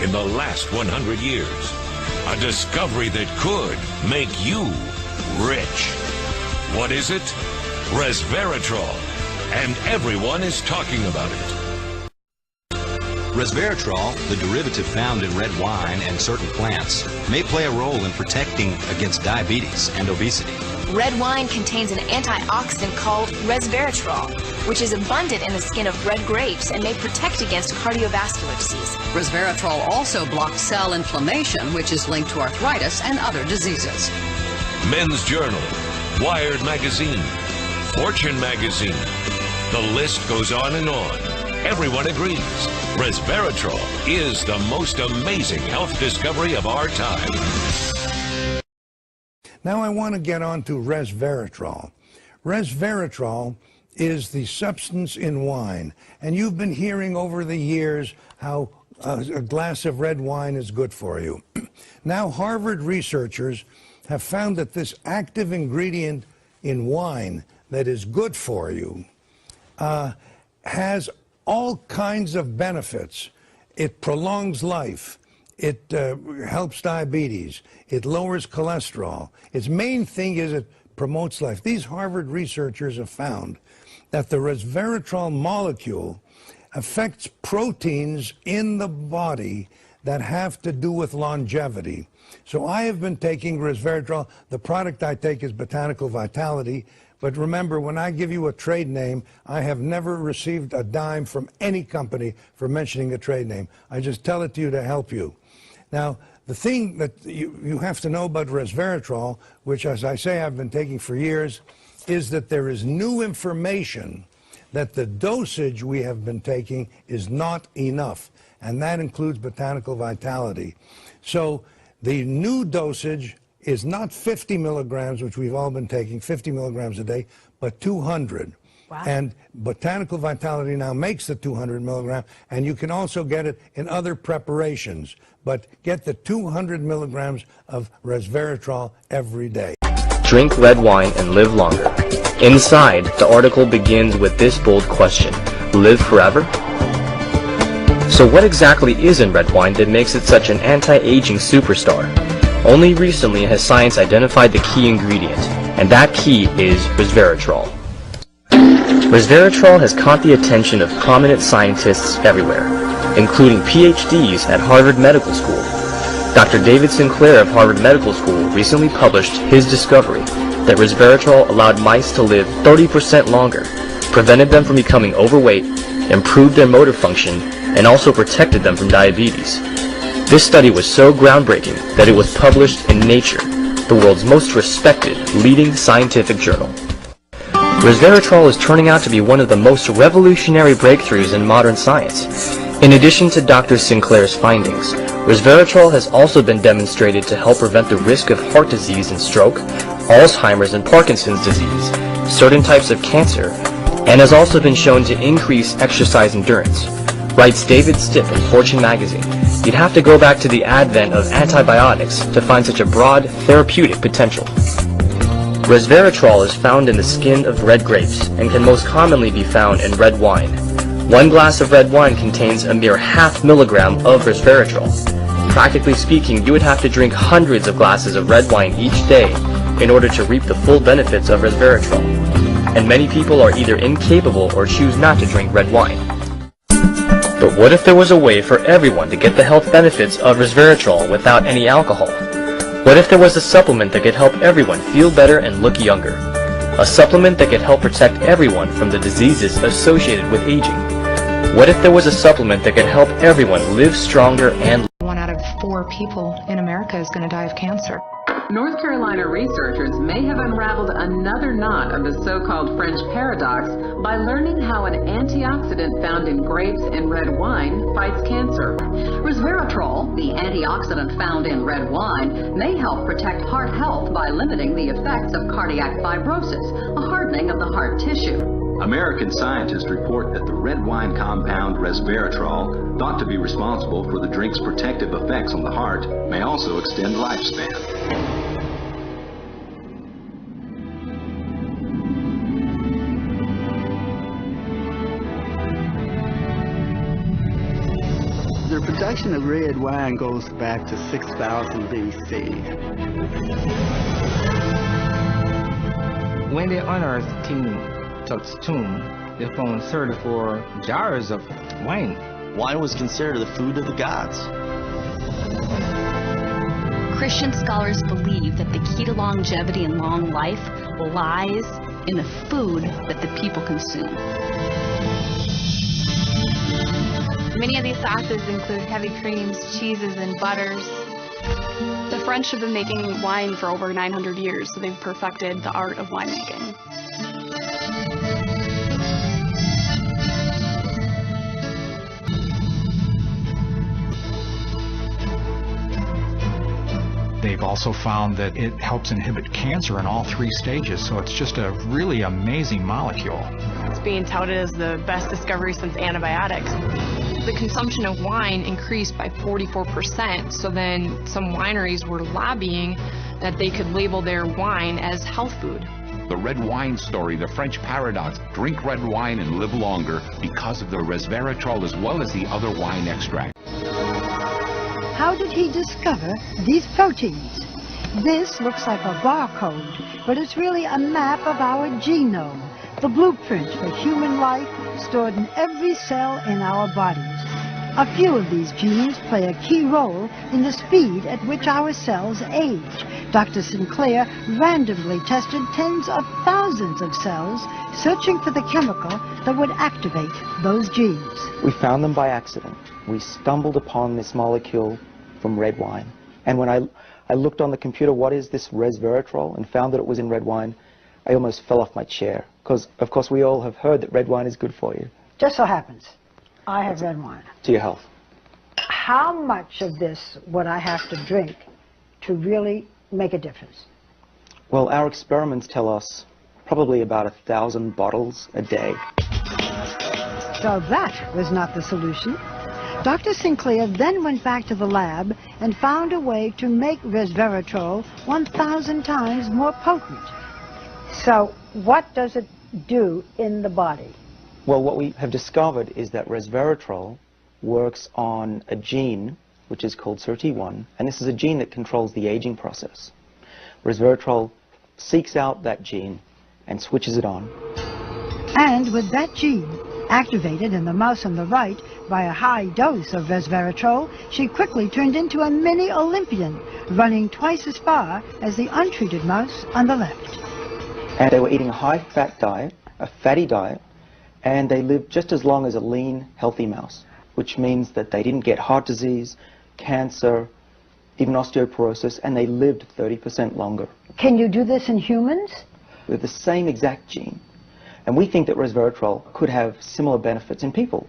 in the last 100 years. A discovery that could make you rich. What is it? Resveratrol. And everyone is talking about it. Resveratrol, the derivative found in red wine and certain plants, may play a role in protecting against diabetes and obesity. Red wine contains an antioxidant called resveratrol, which is abundant in the skin of red grapes and may protect against cardiovascular disease. Resveratrol also blocks cell inflammation, which is linked to arthritis and other diseases. Men's Journal, Wired Magazine, Fortune Magazine. The list goes on and on. Everyone agrees. Resveratrol is the most amazing health discovery of our time. Now I want to get on to resveratrol. Resveratrol is the substance in wine, and you've been hearing over the years how a glass of red wine is good for you. Now Harvard researchers have found that this active ingredient in wine that is good for you has all kinds of benefits. It prolongs life. It helps diabetes. It lowers cholesterol. Its main thing is it promotes life. These Harvard researchers have found that the resveratrol molecule affects proteins in the body that have to do with longevity. So I have been taking resveratrol. The product I take is Botanical Vitality. But remember, when I give you a trade name, I have never received a dime from any company for mentioning a trade name. I just tell it to you to help you. Now, the thing that you have to know about resveratrol, which, as I say, I've been taking for years, is that there is new information that the dosage we have been taking is not enough, and that includes Botanical Vitality. So the new dosage is not 50 milligrams, which we've all been taking, 50 milligrams a day, but 200. Wow. And Botanical Vitality now makes the 200 milligram, and you can also get it in other preparations. But get the 200 milligrams of resveratrol every day. Drink red wine and live longer. Inside, the article begins with this bold question: live forever? So what exactly is in red wine that makes it such an anti-aging superstar? Only recently has science identified the key ingredient, and that key is resveratrol. Resveratrol has caught the attention of prominent scientists everywhere, including PhDs at Harvard Medical School. Dr. David Sinclair of Harvard Medical School recently published his discovery that resveratrol allowed mice to live 30% longer, prevented them from becoming overweight, improved their motor function, and also protected them from diabetes. This study was so groundbreaking that it was published in Nature, the world's most respected leading scientific journal. Resveratrol is turning out to be one of the most revolutionary breakthroughs in modern science. In addition to Dr. Sinclair's findings, resveratrol has also been demonstrated to help prevent the risk of heart disease and stroke, Alzheimer's and Parkinson's disease, certain types of cancer, and has also been shown to increase exercise endurance. Writes David Stipp in Fortune magazine, you'd have to go back to the advent of antibiotics to find such a broad therapeutic potential. Resveratrol is found in the skin of red grapes and can most commonly be found in red wine. One glass of red wine contains a mere ½ milligram of resveratrol. Practically speaking, you would have to drink hundreds of glasses of red wine each day in order to reap the full benefits of resveratrol. And many people are either incapable or choose not to drink red wine. But what if there was a way for everyone to get the health benefits of resveratrol without any alcohol? What if there was a supplement that could help everyone feel better and look younger? A supplement that could help protect everyone from the diseases associated with aging? What if there was a supplement that could help everyone live stronger and 1 out of 4 people in America is going to die of cancer. North Carolina researchers may have unraveled another knot of the so-called French paradox by learning how an antioxidant found in grapes and red wine fights cancer. Resveratrol, the antioxidant found in red wine, may help protect heart health by limiting the effects of cardiac fibrosis, a hardening of the heart tissue. American scientists report that the red wine compound resveratrol, thought to be responsible for the drink's protective effects on the heart, may also extend lifespan. Their protection creation of red wine goes back to 6000 BC. When they unearthed King Tut's tomb, they found 34 jars of wine. Wine was considered the food of the gods. Christian scholars believe that the key to longevity and long life lies in the food that the people consume. Many of these sauces include heavy creams, cheeses, and butters. The French have been making wine for over 900 years, so they've perfected the art of winemaking. They've also found that it helps inhibit cancer in all 3 stages, so it's just a really amazing molecule. It's being touted as the best discovery since antibiotics. The consumption of wine increased by 44%, so then some wineries were lobbying that they could label their wine as health food. The red wine story, the French paradox, drink red wine and live longer because of the resveratrol as well as the other wine extract. How did he discover these proteins? This looks like a barcode, but it's really a map of our genome, the blueprint for human life stored in every cell in our bodies. A few of these genes play a key role in the speed at which our cells age. Dr. Sinclair randomly tested tens of thousands of cells, searching for the chemical that would activate those genes. We found them by accident. We stumbled upon this molecule from red wine. And when I looked on the computer, what is this resveratrol, and found that it was in red wine, I almost fell off my chair. Because, of course, we all have heard that red wine is good for you. Just so happens, I have red wine. To your health. How much of this would I have to drink to really make a difference? Well, our experiments tell us probably about 1,000 bottles a day. So that was not the solution. Dr. Sinclair then went back to the lab and found a way to make resveratrol 1,000 times more potent. So what does it do in the body? Well, what we have discovered is that resveratrol works on a gene which is called SIRT1, and this is a gene that controls the aging process. Resveratrol seeks out that gene and switches it on. And with that gene activated in the mouse on the right by a high dose of resveratrol, she quickly turned into a mini Olympian, running twice as far as the untreated mouse on the left. And they were eating a high-fat diet, a fatty diet, and they lived just as long as a lean, healthy mouse, which means that they didn't get heart disease, cancer, even osteoporosis, and they lived 30% longer. Can you do this in humans? With the same exact gene. And we think that resveratrol could have similar benefits in people.